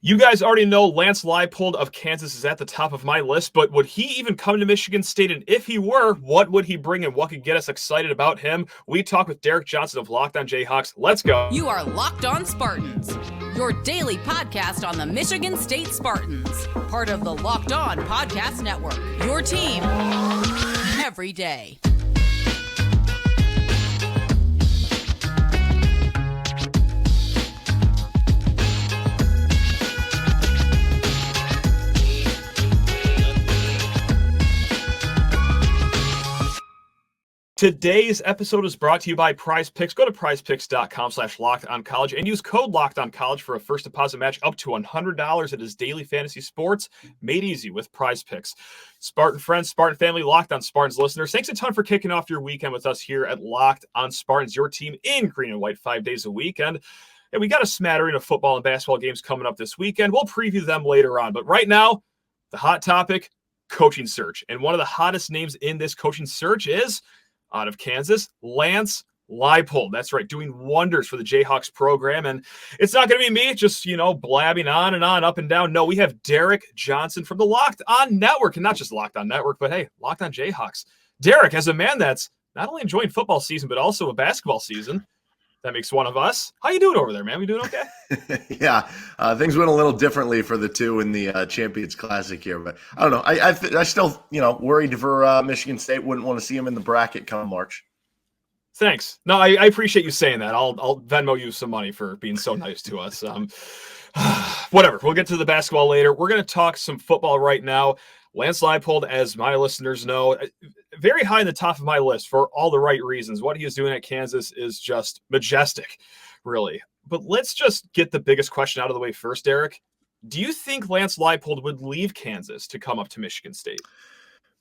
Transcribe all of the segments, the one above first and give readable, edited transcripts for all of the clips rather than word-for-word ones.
You guys already know Lance Leipold of Kansas is at the top of my list, but would he even come to Michigan State? And if he were, what would he bring and what could get us excited about him? We talk with Derek Johnson of Locked On Jayhawks. Let's go. You are Locked On Spartans, your daily podcast on the Michigan State Spartans, part of the Locked On Podcast Network, your team every day. Today's episode is brought to you by PrizePicks. Go to prizepicks.com/lockedoncollege and use code LOCKEDONCollege for a first deposit match up to $100. It is daily fantasy sports made easy with PrizePicks. Spartan friends, Spartan family, Locked On Spartans listeners, thanks a ton for kicking off your weekend with us here at Locked On Spartans, your team in green and white 5 days a week. And we got a smattering of football and basketball games coming up this weekend. We'll preview them later on. But right now, the hot topic, coaching search. And one of the hottest names in this coaching search is out of Kansas, Lance Leipold. That's right, doing wonders for the Jayhawks program. And it's not going to be me just, blabbing on and on, up and down. No, we have Derek Johnson from the Locked On Network. And not just Locked On Network, but hey, Locked On Jayhawks. Derek, as a man that's not only enjoying football season, but also a basketball season, that makes one of us. How you doing over there, man? We doing okay? Yeah, things went a little differently for the two in the Champions Classic here, but I don't know. I still, worried for Michigan State. Wouldn't want to see them in the bracket come March. Thanks. No, I appreciate you saying that. I'll Venmo you some money for being so nice to us. Whatever. We'll get to the basketball later. We're going to talk some football right now. Lance Leipold, as my listeners know, very high in the top of my list for all the right reasons. What he is doing at Kansas is just majestic, really. But let's just get the biggest question out of the way first, Derek. Do you think Lance Leipold would leave Kansas to come up to Michigan State?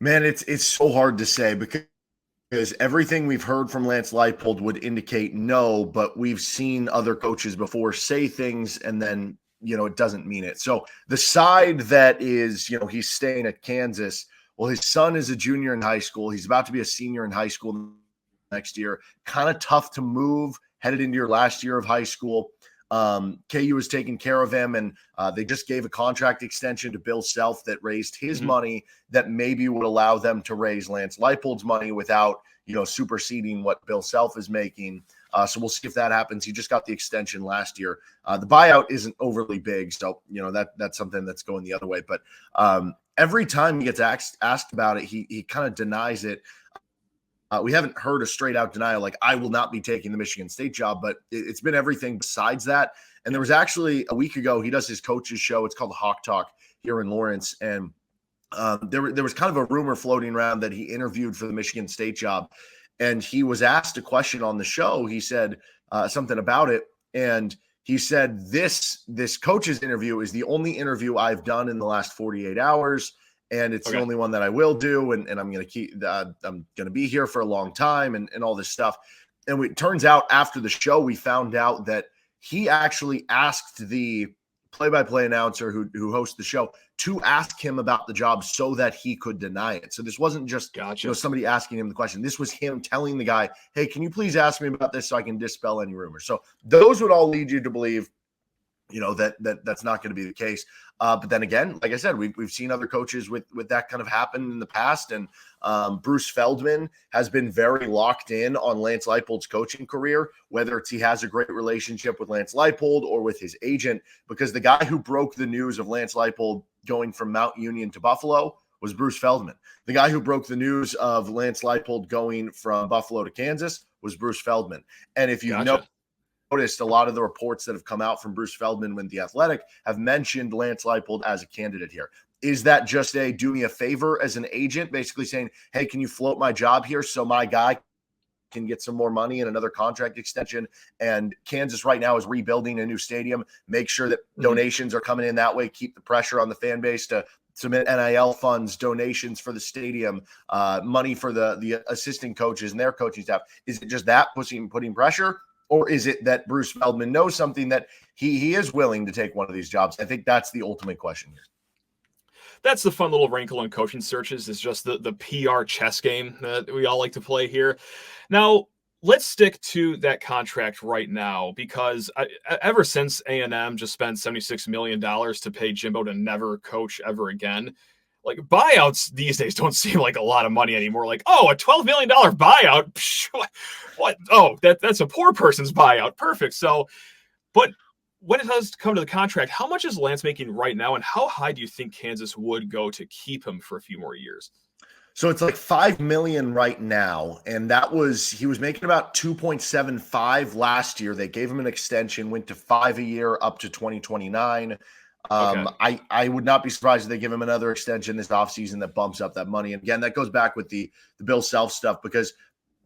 Man, it's so hard to say because everything we've heard from Lance Leipold would indicate no, but we've seen other coaches before say things and then it doesn't mean it. So the side that is, he's staying at Kansas. Well, his son is a junior in high school. He's about to be a senior in high school next year. Kind of tough to move headed into your last year of high school. KU is taking care of him, and they just gave a contract extension to Bill Self that raised his money that maybe would allow them to raise Lance Leipold's money without, superseding what Bill Self is making. So we'll see if that happens. He just got the extension last year. The buyout isn't overly big, so that's something that's going the other way. But every time he gets asked about it, he kind of denies it. We haven't heard a straight out denial like I will not be taking the Michigan State job, but it's been everything besides that. And there was actually a week ago, he does his coach's show. It's called Hawk Talk here in Lawrence, and there was kind of a rumor floating around that he interviewed for the Michigan State job. And he was asked a question on the show. He said something about it. And he said, this coach's interview is the only interview I've done in the last 48 hours. And it's the only one that I will do. And I'm going to keep, I'm going to be here for a long time and all this stuff. And it turns out after the show, we found out that he actually asked the play-by-play announcer who hosts the show to ask him about the job so that he could deny it. So this wasn't just somebody asking him the question. This was him telling the guy, hey, can you please ask me about this so I can dispel any rumors? So those would all lead you to believe, that's not going to be the case. But then again, like I said, we've seen other coaches with that kind of happen in the past. And Bruce Feldman has been very locked in on Lance Leipold's coaching career, whether it's he has a great relationship with Lance Leipold or with his agent, because the guy who broke the news of Lance Leipold going from Mount Union to Buffalo was Bruce Feldman. The guy who broke the news of Lance Leipold going from Buffalo to Kansas was Bruce Feldman. And if you noticed, a lot of the reports that have come out from Bruce Feldman when The Athletic have mentioned Lance Leipold as a candidate here. Is that just a do me a favor as an agent, basically saying, hey, can you float my job here so my guy can get some more money and another contract extension? And Kansas right now is rebuilding a new stadium. Make sure that donations are coming in that way. Keep the pressure on the fan base to submit NIL funds, donations for the stadium, money for the assistant coaches and their coaching staff. Is it just that putting pressure? Or is it that Bruce Feldman knows something that he is willing to take one of these jobs? I think that's the ultimate question here. That's the fun little wrinkle in coaching searches, is just the PR chess game that we all like to play here. Now, let's stick to that contract right now, because ever since A&M just spent $76 million to pay Jimbo to never coach ever again, like buyouts these days don't seem like a lot of money anymore. Like, oh, a $12 million buyout. Psh, what? Oh, that's a poor person's buyout. Perfect. So, but when it does come to the contract, how much is Lance making right now, and how high do you think Kansas would go to keep him for a few more years? So it's like $5 million right now, and he was making about 2.75 last year. They gave him an extension, went to 5 a year up to 2029. Okay. I would not be surprised if they give him another extension this offseason that bumps up that money. And again, that goes back with the Bill Self stuff, because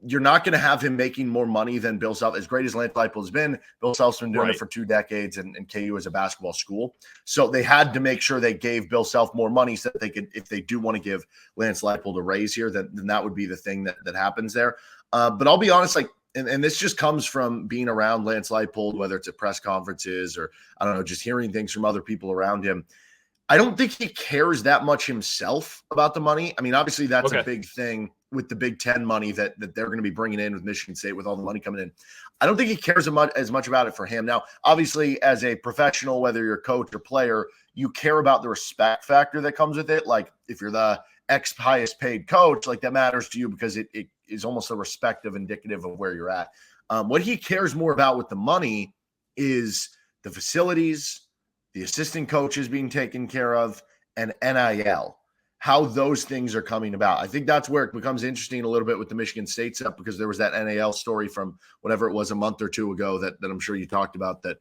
you're not going to have him making more money than Bill Self. As great as Lance Leipold has been, Bill Self's been doing it for 2 decades, and KU is a basketball school. So they had to make sure they gave Bill Self more money so that they could, if they do want to give Lance Leipold a raise here, then that would be the thing that happens there. But I'll be honest, like, and this just comes from being around Lance Leipold, whether it's at press conferences or, I don't know, just hearing things from other people around him. I don't think he cares that much himself about the money. I mean, obviously that's a big thing with the Big Ten money that they're going to be bringing in with Michigan State, with all the money coming in. I don't think he cares as much about it for him. Now, obviously, as a professional, whether you're a coach or player, you care about the respect factor that comes with it. Like, if you're the highest paid coach, like, that matters to you because it is almost a respective indicative of where you're at. What he cares more about with the money is the facilities, the assistant coaches being taken care of, and NIL, how those things are coming about. I think that's where it becomes interesting a little bit with the Michigan State stuff, because there was that NIL story from whatever it was a month or two ago that I'm sure you talked about, that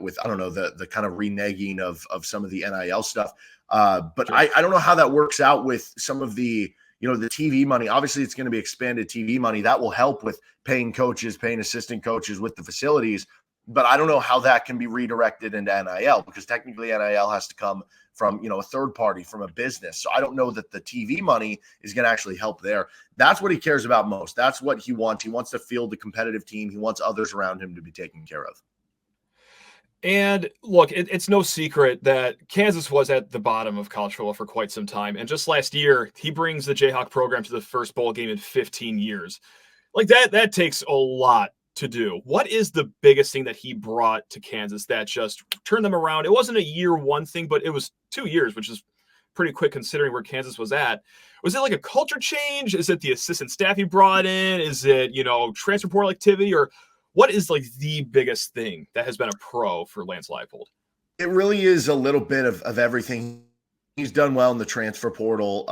with, I don't know, the kind of reneging of some of the NIL stuff. But sure. I don't know how that works out with some of the, the TV money. Obviously, it's going to be expanded TV money. That will help with paying coaches, paying assistant coaches with the facilities. But I don't know how that can be redirected into NIL, because technically NIL has to come from, a third party, from a business. So I don't know that the TV money is going to actually help there. That's what he cares about most. That's what he wants. He wants to field a competitive team. He wants others around him to be taken care of. And look, it's no secret that Kansas was at the bottom of college football for quite some time. And just last year, he brings the Jayhawk program to the first bowl game in 15 years. Like, that takes a lot to do. What is the biggest thing that he brought to Kansas that just turned them around? It wasn't a year one thing, but it was 2 years, which is pretty quick considering where Kansas was at. Was it like a culture change? Is it the assistant staff he brought in? Is it, transfer portal activity? Or what is like the biggest thing that has been a pro for Lance Leipold? It really is a little bit of everything. He's done well in the transfer portal.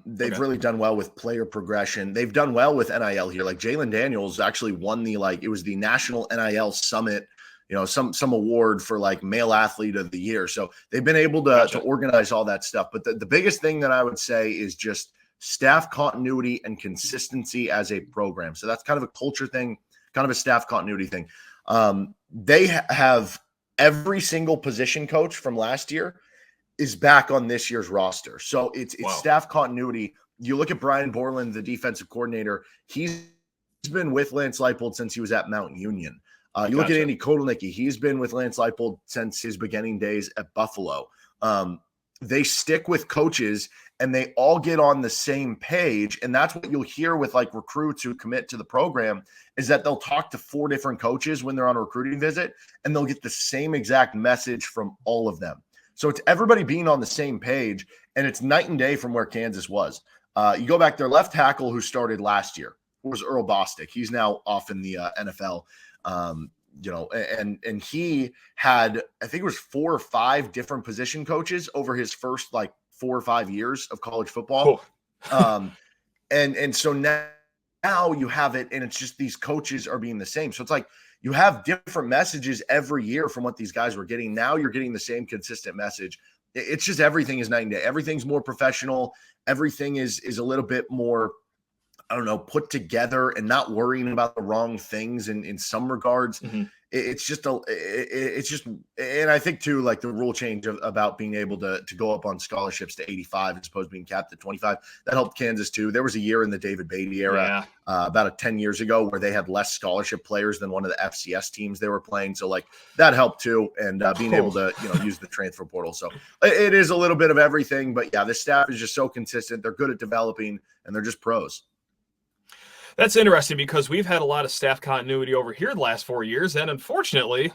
They've really done well with player progression. They've done well with NIL here. Like, Jalen Daniels actually won it was the National NIL Summit, some award for like male athlete of the year. So they've been able to organize all that stuff. But the biggest thing that I would say is just staff continuity and consistency as a program. So that's kind of a culture thing, kind of a staff continuity thing. They have every single position coach from last year is back on this year's roster. So it's staff continuity. You look at Brian Borland, the defensive coordinator, he's been with Lance Leipold since he was at Mount Union. You look at Andy Kotelnicki, he's been with Lance Leipold since his beginning days at Buffalo. They stick with coaches and they all get on the same page. And that's what you'll hear with like recruits who commit to the program, is that they'll talk to 4 different coaches when they're on a recruiting visit, and they'll get the same exact message from all of them. So it's everybody being on the same page, and it's night and day from where Kansas was. You go back, their left tackle who started last year was Earl Bostic. He's now off in the NFL, and he had, I think it was 4 or 5 different position coaches over his first like 4 or 5 years of college football. Cool. And so now you have it, and it's just these coaches are being the same. So it's like, you have different messages every year from what these guys were getting. Now you're getting the same consistent message. It's just everything is night and day. Everything's more professional. Everything is a little bit more, I don't know, put together and not worrying about the wrong things in some regards. Mm-hmm. It's just, and I think too, like the rule change about being able to go up on scholarships to 85 as opposed to being capped at 25, that helped Kansas too. There was a year in the David Beatty era, about 10 years ago, where they had less scholarship players than one of the FCS teams they were playing. So like that helped too. And being able to, use the transfer portal. So it is a little bit of everything, but yeah, this staff is just so consistent. They're good at developing, and they're just pros. That's interesting because we've had a lot of staff continuity over here the last 4 years, and unfortunately,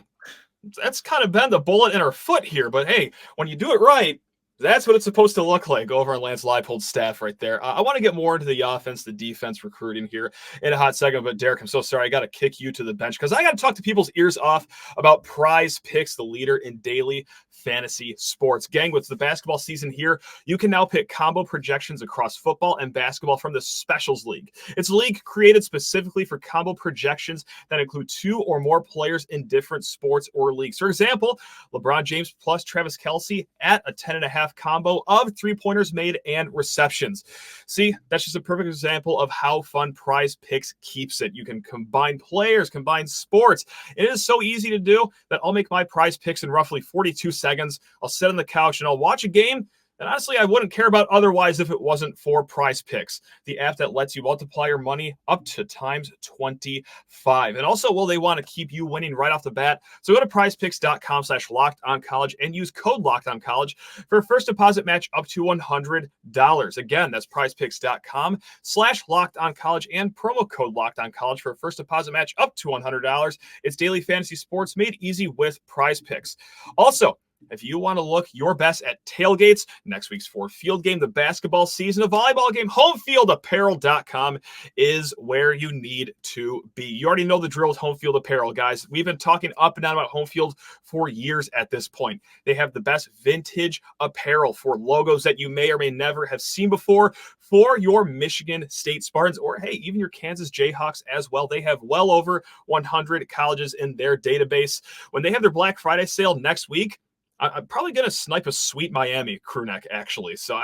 that's kind of been the bullet in our foot here. But hey, when you do it right, that's what it's supposed to look like over on Lance Leipold's staff right there. I want to get more into the offense, the defense, recruiting here in a hot second. But Derek, I'm so sorry. I got to kick you to the bench because I got to talk to people's ears off about PrizePicks, the leader in daily fantasy sports. Gang, with the basketball season here, you can now pick combo projections across football and basketball from the Specials League. It's a league created specifically for combo projections that include 2 or more players in different sports or leagues. For example, LeBron James plus Travis Kelce at a 10.5 combo of 3-pointers made and receptions. See, that's just a perfect example of how fun PrizePicks keeps it. You can combine players, combine sports. It is so easy to do that I'll make my PrizePicks in roughly 42 seconds. I'll sit on the couch and I'll watch a game. And honestly, I wouldn't care about otherwise if it wasn't for PrizePicks, the app that lets you multiply your money up to times 25. And also, well, they want to keep you winning right off the bat. So go to prizepicks.com/lockedoncollege and use code lockedoncollege for a first deposit match up to $100. Again, that's prizepicks.com/lockedoncollege and promo code lockedoncollege for a first deposit match up to $100. It's daily fantasy sports made easy with PrizePicks. Also, if you want to look your best at tailgates, next week's Ford Field game, the basketball season, a volleyball game, HomefieldApparel.com is where you need to be. You already know the drill with Homefield Apparel, guys. We've been talking up and down about Homefield for years at this point. They have the best vintage apparel for logos that you may or may never have seen before for your Michigan State Spartans or, hey, even your Kansas Jayhawks as well. They have well over 100 colleges in their database. When they have their Black Friday sale next week, I'm probably going to snipe a sweet Miami crew neck, actually. So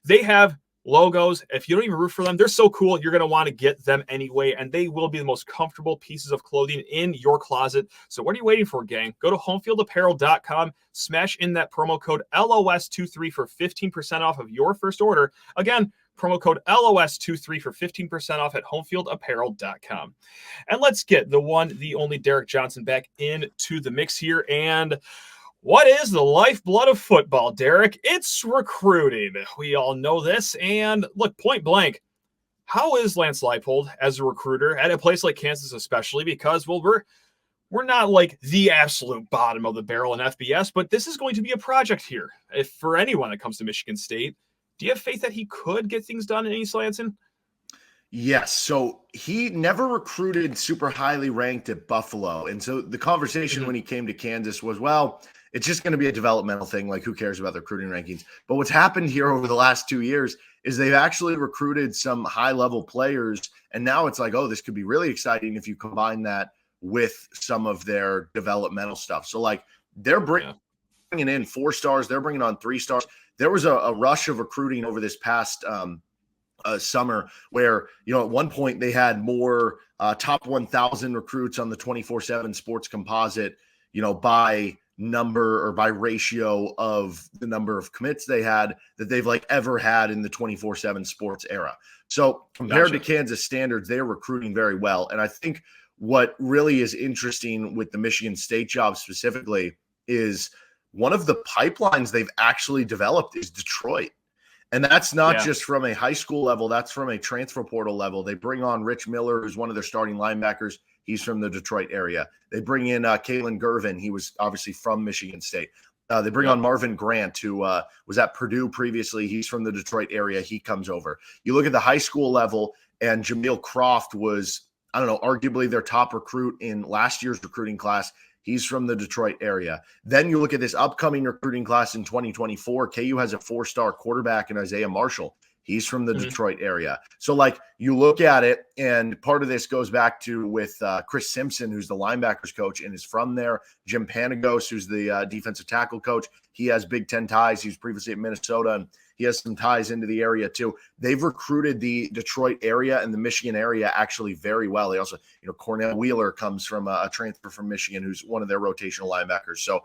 they have logos. If you don't even root for them, they're so cool. You're going to want to get them anyway, and they will be the most comfortable pieces of clothing in your closet. So what are you waiting for, gang? Go to HomefieldApparel.com, smash in that promo code LOS23 for 15% off of your first order. Again, promo code LOS23 for 15% off at HomefieldApparel.com. And let's get the one, the only Derek Johnson back into the mix here. And what is the lifeblood of football, Derek? It's recruiting. We all know this. And look, point blank, how is Lance Leipold as a recruiter at a place like Kansas, especially because, well, we're not like the absolute bottom of the barrel in FBS, but this is going to be a project here. If for anyone that comes to Michigan State, do you have faith that he could get things done in East Lansing? Yes. So he never recruited super highly ranked at Buffalo. And so the conversation when he came to Kansas was, well, it's just going to be a developmental thing. Like, who cares about the recruiting rankings? But what's happened here over the last 2 years is they've actually recruited some high-level players. And now it's like, oh, this could be really exciting if you combine that with some of their developmental stuff. So, like, they're bringing in 4 stars. They're bringing on 3 stars. There was a rush of recruiting over this past summer where, you know, at one point they had more top 1,000 recruits on the 24/7 sports composite, you know, by number or by ratio of the number of commits they had that they've like ever had in the 24/7 sports era. So compared to Kansas standards, they're recruiting very well. And I think what really is interesting with the Michigan State job specifically is one of the pipelines they've actually developed is Detroit. And that's not just from a high school level. That's from a transfer portal level. They bring on Rich Miller, who's one of their starting linebackers. He's from the Detroit area. They bring in Kalen Gervin. He was obviously from Michigan State. They bring on Marvin Grant, who was at Purdue previously. He's from the Detroit area. He comes over. You look at the high school level, and Jameel Croft was, I don't know, arguably their top recruit in last year's recruiting class. He's from the Detroit area. Then you look at this upcoming recruiting class in 2024. KU has a 4-star quarterback in Isaiah Marshall. He's from the Detroit area. So, like, you look at it, and part of this goes back to with Chris Simpson, who's the linebackers coach and is from there. Jim Panagos, who's the defensive tackle coach. He has Big Ten ties. He was previously at Minnesota, and he has some ties into the area too. They've recruited the Detroit area and the Michigan area actually very well. They also, you know, Cornell Wheeler comes from a transfer from Michigan, who's one of their rotational linebackers. So,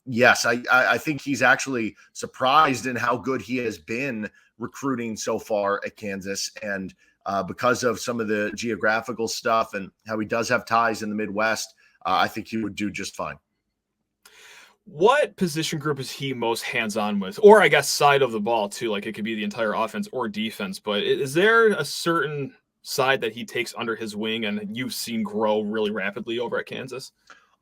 yes, I think he's actually surprised in how good he has been recruiting so far at Kansas. And because of some of the geographical stuff and how he does have ties in the Midwest, I think he would do just fine. What position group is he most hands-on with? Or I guess side of the ball too, like it could be the entire offense or defense, but is there a certain side that he takes under his wing and you've seen grow really rapidly over at Kansas?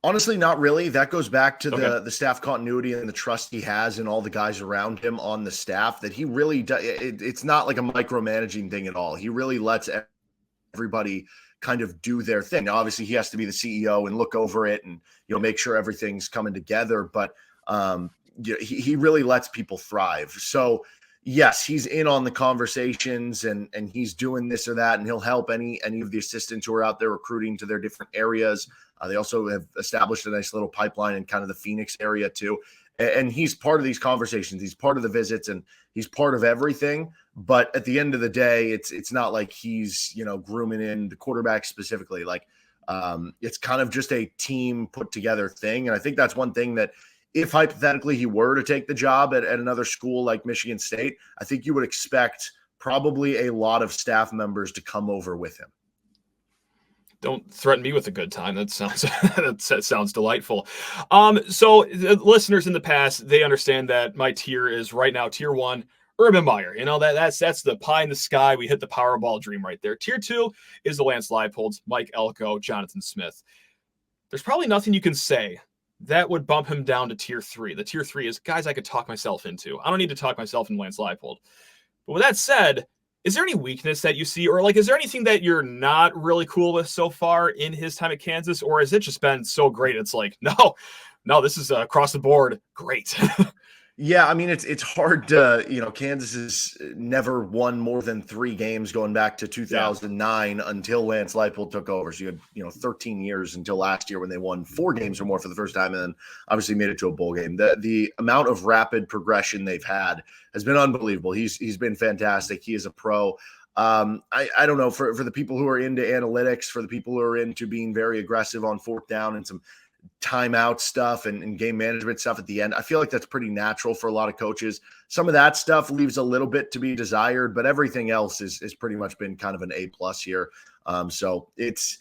Honestly, not really. That goes back to the staff continuity and the trust he has in all the guys around him on the staff, that he really does. It's not like a micromanaging thing at all. He really lets everybody kind of do their thing. Now, obviously, he has to be the CEO and look over it and, make sure everything's coming together. But he really lets people thrive. So, yes, he's in on the conversations and he's doing this or that, and he'll help any of the assistants who are out there recruiting to their different areas. They also have established a nice little pipeline in kind of the Phoenix area too. And he's part of these conversations. He's part of the visits and he's part of everything. But at the end of the day, it's not like he's, grooming in the quarterback specifically. Like it's kind of just a team put together thing. And I think that's one thing that if hypothetically he were to take the job at another school like Michigan State, I think you would expect probably a lot of staff members to come over with him. Don't threaten me with a good time. That sounds delightful. So the listeners in the past, they understand that my tier is right now tier 1, Urban Meyer. That's the pie in the sky. We hit the Powerball dream right there. Tier 2 is the Lance Leipolds, Mike Elko, Jonathan Smith. There's probably nothing you can say that would bump him down to tier 3. The tier 3 is guys I could talk myself into. I don't need to talk myself into Lance Leipold. But with that said, is there any weakness that you see, or is there anything that you're not really cool with so far in his time at Kansas, or has it just been so great? It's like, no, this is across the board great. Yeah, I mean, it's hard to, Kansas has never won more than 3 games going back to 2009 until Lance Leipold took over. So you had, 13 years until last year when they won 4 games or more for the first time and then obviously made it to a bowl game. The amount of rapid progression they've had has been unbelievable. He's been fantastic. He is a pro. I don't know, for the people who are into analytics, for the people who are into being very aggressive on 4th down and some timeout stuff and game management stuff at the end, I feel like that's pretty natural for a lot of coaches. Some of that stuff leaves a little bit to be desired, but everything else is pretty much been kind of an A+ here. So it's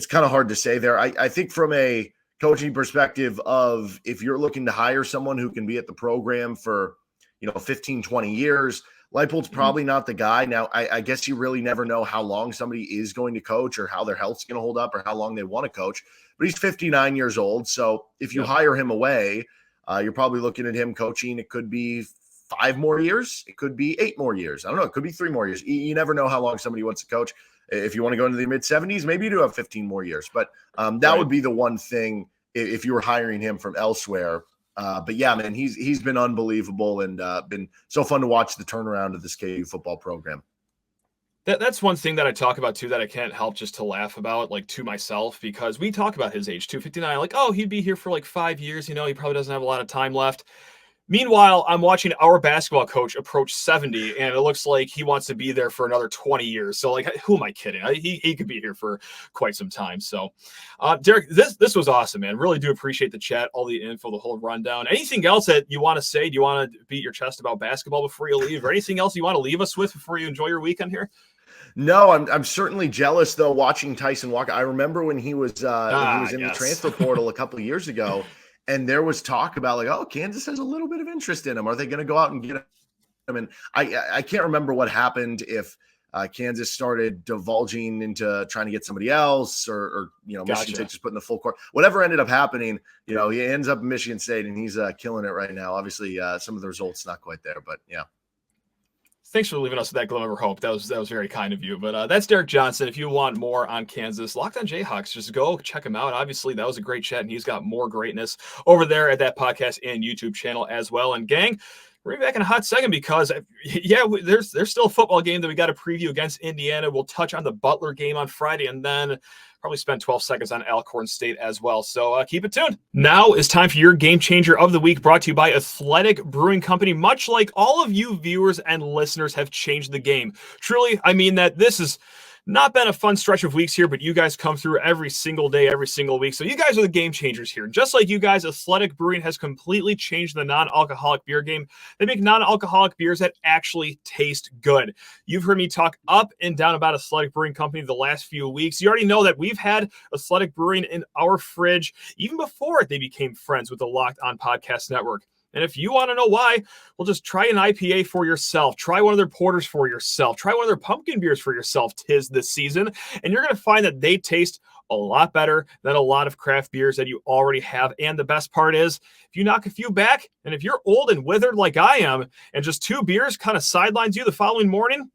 kind of hard to say there. I think from a coaching perspective of if you're looking to hire someone who can be at the program for 15, 20 years, Leipold's probably not the guy. Now, I guess you really never know how long somebody is going to coach or how their health's going to hold up or how long they want to coach. But he's 59 years old. So if you hire him away, you're probably looking at him coaching. It could be 5 more years. It could be 8 more years. I don't know. It could be 3 more years. You never know how long somebody wants to coach. If you want to go into the mid-70s, maybe you do have 15 more years. But that would be the one thing if you were hiring him from elsewhere. But yeah, man, he's been unbelievable and been so fun to watch the turnaround of this KU football program. That's one thing that I talk about too that I can't help just to laugh about, like to myself, because we talk about his age too, 59, like, oh, he'd be here for like 5 years. He probably doesn't have a lot of time left. Meanwhile, I'm watching our basketball coach approach 70, and it looks like he wants to be there for another 20 years. So, like, who am I kidding? He could be here for quite some time. So, Derek, this was awesome, man. Really do appreciate the chat, all the info, the whole rundown. Anything else that you want to say? Do you want to beat your chest about basketball before you leave, or anything else you want to leave us with before you enjoy your weekend here? No, I'm certainly jealous though watching Tyson Walker. I remember when he was in the transfer portal a couple of years ago. And there was talk about like, oh, Kansas has a little bit of interest in him. Are they going to go out and get him? And I can't remember what happened if Kansas started divulging into trying to get somebody else or Michigan State just putting the full court. Whatever ended up happening, he ends up in Michigan State and he's killing it right now. Obviously, some of the results not quite there, but yeah. Thanks for leaving us with that glimmer of hope. That was very kind of you. But that's Derek Johnson. If you want more on Kansas, Locked on Jayhawks, just go check him out. Obviously, that was a great chat, and he's got more greatness over there at that podcast and YouTube channel as well. And gang, we're back in a hot second because, there's still a football game that we got to preview against Indiana. We'll touch on the Butler game on Friday, and then probably spend 12 seconds on Alcorn State as well. So keep it tuned. Now is time for your game changer of the week, brought to you by Athletic Brewing Company. Much like all of you viewers and listeners have changed the game. Truly, I mean that this is not been a fun stretch of weeks here, but you guys come through every single day, every single week. So you guys are the game changers here. Just like you guys, Athletic Brewing has completely changed the non-alcoholic beer game. They make non-alcoholic beers that actually taste good. You've heard me talk up and down about Athletic Brewing Company the last few weeks. You already know that we've had Athletic Brewing in our fridge even before they became friends with the Locked On Podcast Network. And if you want to know why, well, just try an IPA for yourself. Try one of their porters for yourself. Try one of their pumpkin beers for yourself, 'tis this season. And you're going to find that they taste a lot better than a lot of craft beers that you already have. And the best part is, if you knock a few back, and if you're old and withered like I am, and just 2 beers kind of sidelines you the following morning,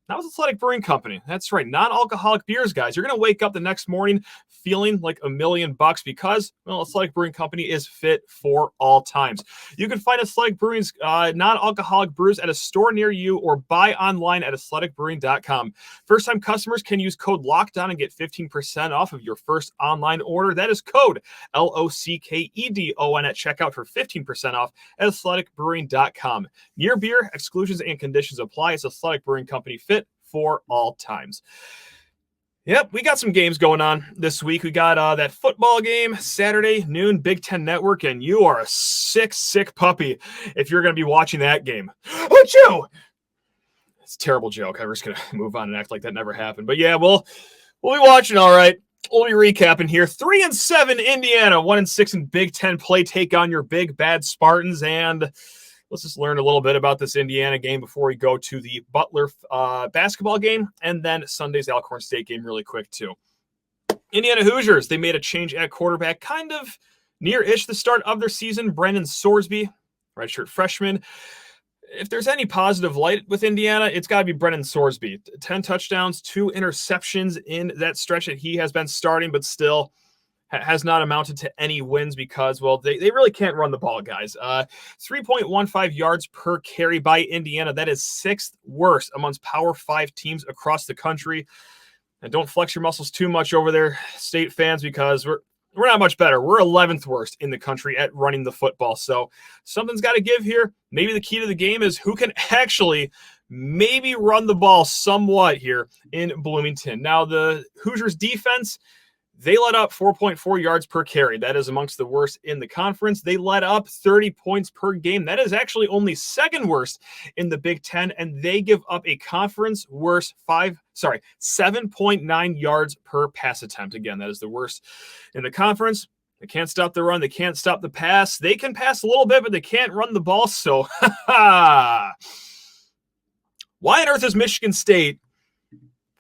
that was Athletic Brewing Company. That's right. Non-alcoholic beers, guys. You're going to wake up the next morning feeling like $1,000,000 because, well, Athletic Brewing Company is fit for all times. You can find Athletic Brewing's non-alcoholic brews at a store near you or buy online at athleticbrewing.com. First-time customers can use code LOCKDOWN and get 15% off of your first online order. That is code LOCKEDON at checkout for 15% off at athleticbrewing.com. Near beer, exclusions and conditions apply. It's Athletic Brewing Company, fit for all times. Yep, we got some games going on this week. We got that football game Saturday noon, Big Ten Network, and you are a sick puppy if you're going to be watching that game. Achoo! It's a terrible joke. I'm just going to move on and act like that never happened. But yeah, we'll be watching, all right. We'll be recapping here. 3-7 Indiana, 1-6 in Big Ten play. Take on your big bad Spartans, and let's just learn a little bit about this Indiana game before we go to the Butler basketball game and then Sunday's Alcorn State game really quick too. Indiana Hoosiers, they made a change at quarterback kind of near-ish the start of their season. Brendan Sorsby, redshirt freshman. If there's any positive light with Indiana, it's got to be Brendan Sorsby. 10 touchdowns, 2 interceptions in that stretch that he has been starting, but still has not amounted to any wins because, well, they really can't run the ball, guys. 3.15 yards per carry by Indiana. That is 6th worst amongst Power 5 teams across the country. And don't flex your muscles too much over there, State fans, because we're not much better. We're 11th worst in the country at running the football. So something's got to give here. Maybe the key to the game is who can actually maybe run the ball somewhat here in Bloomington. Now, the Hoosiers defense, they let up 4.4 yards per carry. That is amongst the worst in the conference. They let up 30 points per game. That is actually only 2nd worst in the Big Ten, and they give up a conference worst 7.9 yards per pass attempt. Again, that is the worst in the conference. They can't stop the run. They can't stop the pass. They can pass a little bit, but they can't run the ball. So, why on earth is Michigan State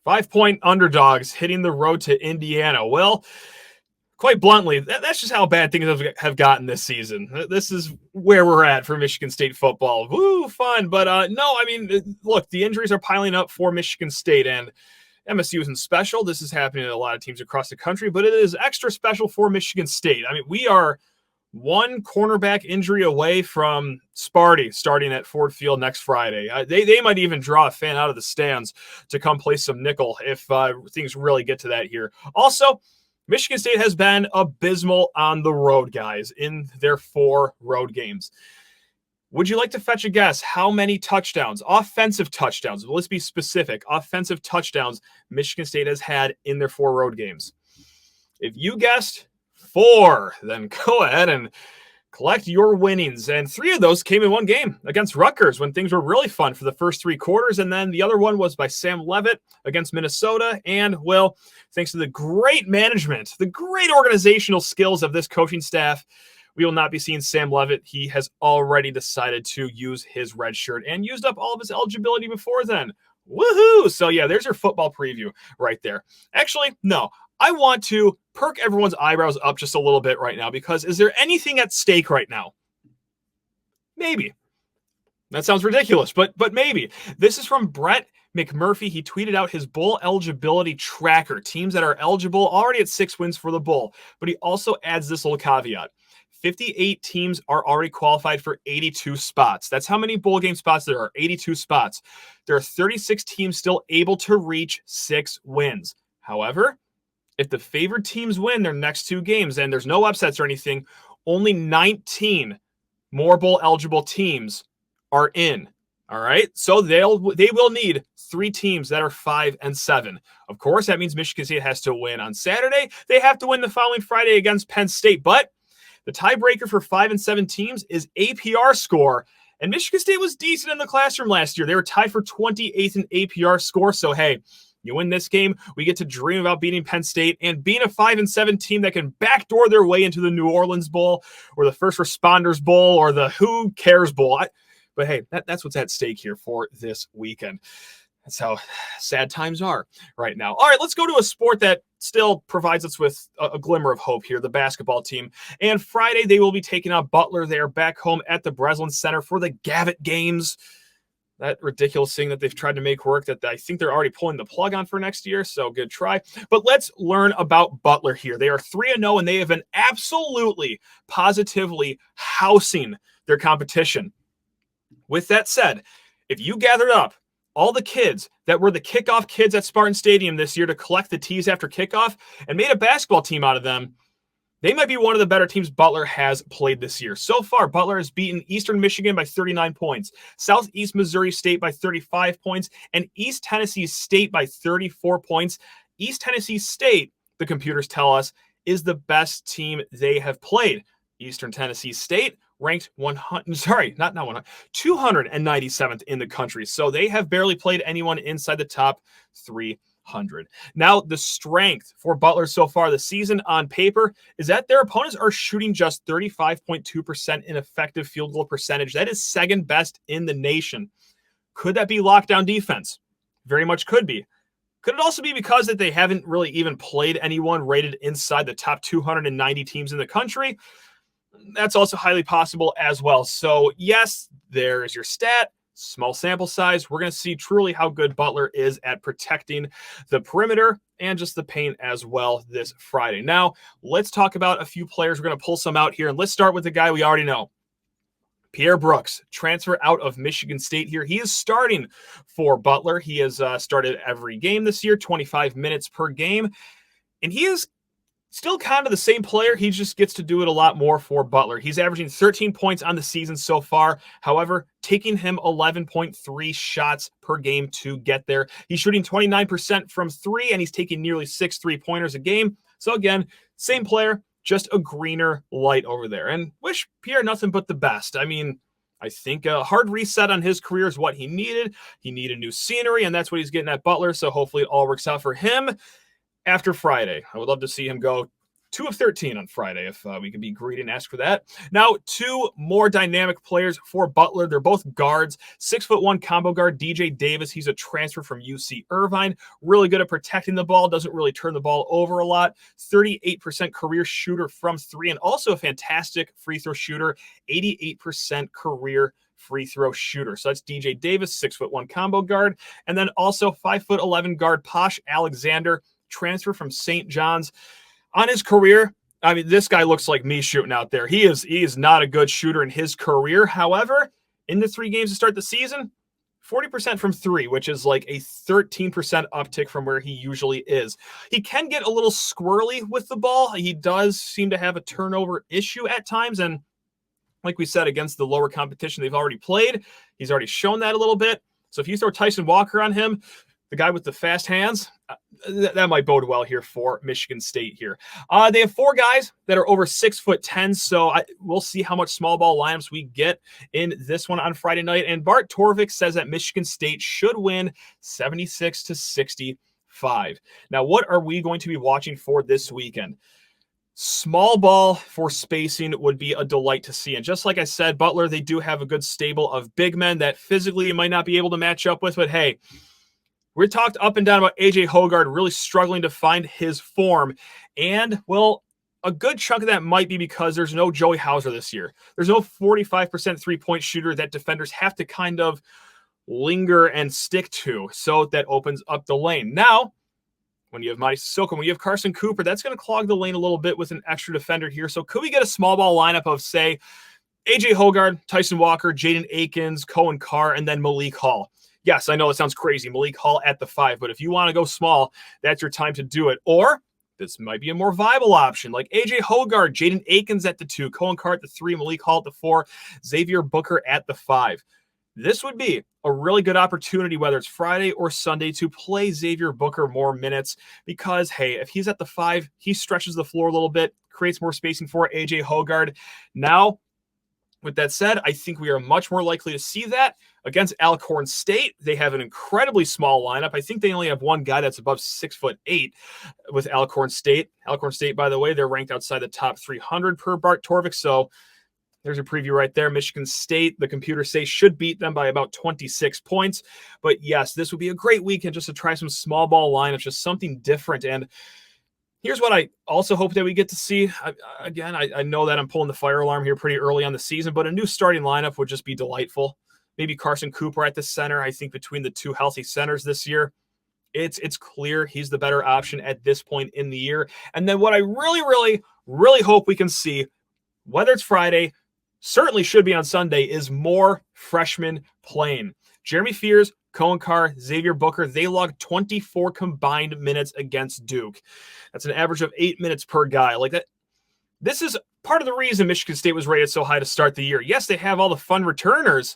5-point underdogs hitting the road to Indiana? Well, quite bluntly, that's just how bad things have gotten this season. This is where we're at for Michigan State football. Woo, fun. But no, I mean, look, the injuries are piling up for Michigan State, and MSU isn't special. This is happening to a lot of teams across the country, but it is extra special for Michigan State. I mean, we are one cornerback injury away from Sparty starting at Ford Field next Friday. They might even draw a fan out of the stands to come play some nickel if things really get to that here. Also, Michigan State has been abysmal on the road, guys, in their 4 road games. Would you like to fetch a guess how many touchdowns, offensive touchdowns, let's be specific, offensive touchdowns Michigan State has had in their 4 road games? If you guessed 4, then go ahead and collect your winnings. And 3 of those came in one game against Rutgers when things were really fun for the first 3 quarters. And then the other one was by Sam Leavitt against Minnesota. And, well, thanks to the great management, the great organizational skills of this coaching staff, we will not be seeing Sam Leavitt. He has already decided to use his red shirt and used up all of his eligibility before then. Woohoo! So, yeah, there's your football preview right there. Actually, no. I want to perk everyone's eyebrows up just a little bit right now because is there anything at stake right now? Maybe. That sounds ridiculous, but maybe. This is from Brett McMurphy. He tweeted out his bowl eligibility tracker, teams that are eligible already at 6 wins for the bowl. But he also adds this little caveat. 58 teams are already qualified for 82 spots. That's how many bowl game spots there are, 82 spots. There are 36 teams still able to reach 6 wins. However, if the favored teams win their next 2 games and there's no upsets or anything, only 19 more bowl eligible teams are in. All right. So they will need 3 teams that are 5 and 7. Of course, that means Michigan State has to win on Saturday. They have to win the following Friday against Penn State. But the tiebreaker for 5 and 7 teams is APR score. And Michigan State was decent in the classroom last year. They were tied for 28th in APR score. So, hey, You win this game, we get to dream about beating Penn State and being a 5-7 team that can backdoor their way into the New Orleans Bowl or the First Responders Bowl or the Who Cares Bowl. But hey, that's what's at stake here for this weekend. That's how sad times are right now. All right, let's go to a sport that still provides us with a glimmer of hope here, the basketball team. And Friday, they will be taking on Butler. They are back home at the Breslin Center for the Gavitt Games. That ridiculous thing that they've tried to make work that I think they're already pulling the plug on for next year, so good try. But let's learn about Butler here. They are 3-0, and they have been absolutely, positively housing their competition. With that said, if you gathered up all the kids that were the kickoff kids at Spartan Stadium this year to collect the tees after kickoff and made a basketball team out of them, they might be one of the better teams Butler has played this year. So far, Butler has beaten Eastern Michigan by 39 points, Southeast Missouri State by 35 points, and East Tennessee State by 34 points. East Tennessee State, the computers tell us, is the best team they have played. Eastern Tennessee State ranked 297th in the country. So they have barely played anyone inside the top 300. Now, the strength for Butler so far this season on paper is that their opponents are shooting just 35.2% in effective field goal percentage. That is second best in the nation. Could that be lockdown defense? Very much could be. Could it also be because that they haven't really even played anyone rated inside the top 290 teams in the country? That's also highly possible as well. So yes, there's your stat. Small sample size. We're going to see truly how good Butler is at protecting the perimeter and just the paint as well this Friday. Now, let's talk about a few players. We're going to pull some out here, and let's start with the guy we already know. Pierre Brooks, transfer out of Michigan State here. He is starting for Butler. He has started every game this year, 25 minutes per game, and he is still kind of the same player. He just gets to do it a lot more for Butler. He's averaging 13 points on the season so far. However, taking him 11.3 shots per game to get there. He's shooting 29% from three, and he's taking nearly 6 3-pointers a game. So again, same player, just a greener light over there. And wish Pierre nothing but the best. I mean, I think a hard reset on his career is what he needed. He needed new scenery, and that's what he's getting at Butler. So hopefully it all works out for him. After Friday, I would love to see him go 2 of 13 on Friday if we can be greedy and ask for that. Now, 2 more dynamic players for Butler. They're both guards. 6'1" combo guard DJ Davis. He's a transfer from UC Irvine. Really good at protecting the ball. Doesn't really turn the ball over a lot. 38% career shooter from 3, and also a fantastic free throw shooter. 88% career free throw shooter. So that's DJ Davis, 6'1" combo guard. And then also 5'11" guard Posh Alexander, transfer from St. John's. On his career, I mean, this guy looks like me shooting out there. He is not a good shooter in his career. However, in the 3 games to start the season, 40% from 3, which is like a 13% uptick from where he usually is. He can get a little squirrely with the ball. He does seem to have a turnover issue at times. And like we said, against the lower competition they've already played, he's already shown that a little bit. So if you throw Tyson Walker on him, the guy with the fast hands, that might bode well here for Michigan State here. They have 4 guys that are over 6'10", so we'll see how much small ball lineups we get in this one on Friday night. And Bart Torvik says that Michigan State should win 76-65. Now, what are we going to be watching for this weekend? Small ball for spacing would be a delight to see. And just like I said, Butler, they do have a good stable of big men that physically you might not be able to match up with, but hey, we talked up and down about A.J. Hoggard really struggling to find his form. And, well, a good chunk of that might be because there's no Joey Hauser this year. There's no 45% three-point shooter that defenders have to kind of linger and stick to. So that opens up the lane. Now, when you have Madi Sissoko, when you have Carson Cooper, that's going to clog the lane a little bit with an extra defender here. So could we get a small ball lineup of, say, A.J. Hoggard, Tyson Walker, Jaden Akins, Cohen Carr, and then Malik Hall? Yes, I know it sounds crazy. Malik Hall at the 5, but if you want to go small, that's your time to do it. Or this might be a more viable option, like A.J. Hoggard, Jaden Akins at the 2, Cohen Carr at the 3, Malik Hall at the 4, Xavier Booker at the 5. This would be a really good opportunity, whether it's Friday or Sunday, to play Xavier Booker more minutes because, hey, if he's at the 5, he stretches the floor a little bit, creates more spacing for A.J. Hoggard. Now, With that said, I think we are much more likely to see that against Alcorn State. They have an incredibly small lineup. I think they only have one guy that's above 6'8" with Alcorn State. Alcorn State, by the way, they're ranked outside the top 300 per Bart Torvik. So there's a preview right there. Michigan State, the computers say, should beat them by about 26 points. But yes, this would be a great weekend just to try some small ball lineups, just something different. And here's what I also hope that we get to see. I know that I'm pulling the fire alarm here pretty early on the season, but a new starting lineup would just be delightful. Maybe Carson Cooper at the center. I think between the two healthy centers this year, it's clear he's the better option at this point in the year. And then what I really, really, really hope we can see, whether it's Friday, certainly should be on Sunday, is more freshmen playing. Jeremy Fears, Cohen Carr, Xavier Booker, they logged 24 combined minutes against Duke. That's an average of 8 minutes per guy. Like that. This is part of the reason Michigan State was rated so high to start the year. Yes, they have all the fun returners,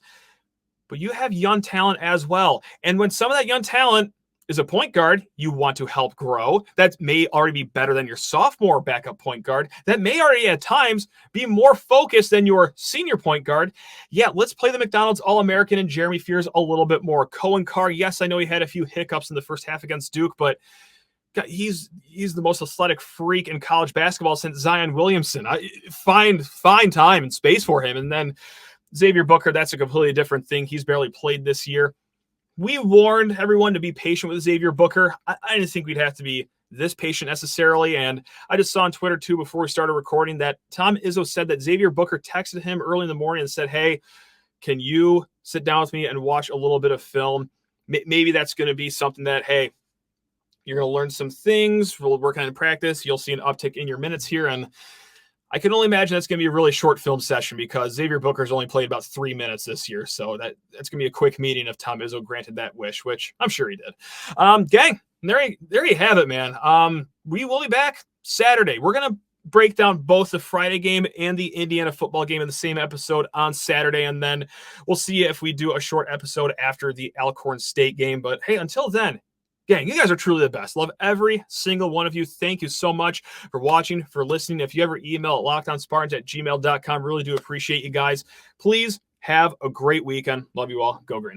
but you have young talent as well. And when some of that young talent is a point guard you want to help grow, that may already be better than your sophomore backup point guard, that may already at times be more focused than your senior point guard. Yeah, let's play the McDonald's All-American and Jeremy Fears a little bit more. Cohen Carr, yes, I know he had a few hiccups in the first half against Duke, but God, he's the most athletic freak in college basketball since Zion Williamson. Find time and space for him. And then Xavier Booker, that's a completely different thing. He's barely played this year. We warned everyone to be patient with Xavier Booker. I didn't think we'd have to be this patient necessarily. And I just saw on Twitter, too, before we started recording, that Tom Izzo said that Xavier Booker texted him early in the morning and said, hey, can you sit down with me and watch a little bit of film? Maybe that's going to be something that, hey, you're going to learn some things. We'll work on it in practice. You'll see an uptick in your minutes here. And I can only imagine that's going to be a really short film session because Xavier Booker's only played about 3 minutes this year. So that's going to be a quick meeting if Tom Izzo granted that wish, which I'm sure he did. Gang, there you have it, man. We will be back Saturday. We're going to break down both the Friday game and the Indiana football game in the same episode on Saturday. And then we'll see if we do a short episode after the Alcorn State game. But hey, until then, gang, you guys are truly the best. Love every single one of you. Thank you so much for watching, for listening. If you ever email at lockedonspartans@gmail.com, really do appreciate you guys. Please have a great weekend. Love you all. Go Green.